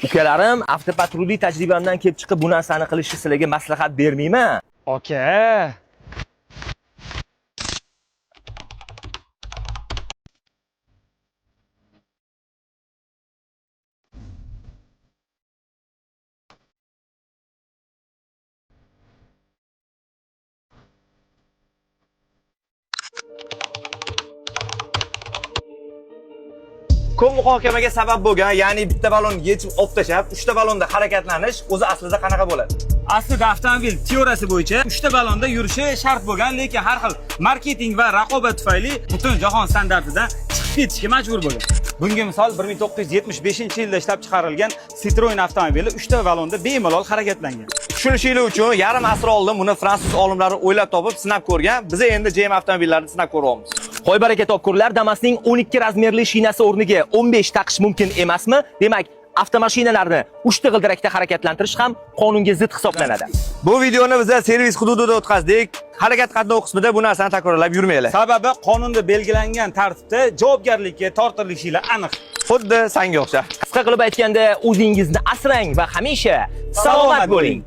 Ukalarim, avtopatruliy tajribamdan kelib chiqib bu narsani qilishni sizlarga maslahat bermayman. Aka. Ko'p muhokamaga sabab bo'lgan, ya'ni bitta ballonni yechib olib tashlab, 3 ta ballonda harakatlanish o'zi aslida qanaqa bo'ladi? Aslida avtomobil teoriyasi bo'yicha 3 ta ballonda yurishi shart bo'lgan, lekin har xil marketing va raqobat tufayli butun jahon standartidan chiqib ketishga majbur bo'lgan. Bunga misol 1975-yilda ishlab chiqarilgan Citroen avtomobili 3 ta ballonda bemalol harakatlangan. Tushunishingiz uchun yarim asr oldin buni fransuz olimlari o'ylab topib sinab ko'rgan. Biz endi GM avtomobillarini sinab ko'ryapmiz. Qo'y baraka topkurlar, Damas'ning 12 razmerli shinasi o'rniga 15 taqish mumkin emasmi? Demak, avtomashinalarni 3 ta g'ildirakda harakatlantirish ham qonunga zid hisoblanadi. Bu videoni biz servis hududida o'tkazdik. Harakat qatnov qismida bu narsani takrorlab yurmanglar. Sababi qonunda belgilangan tartibda javobgarlikka tortilishinglar aniq. Xuddi sanga o'xshab. Qisqa qilib aytganda, o'zingizni asrang va hamisha salomat bo'ling.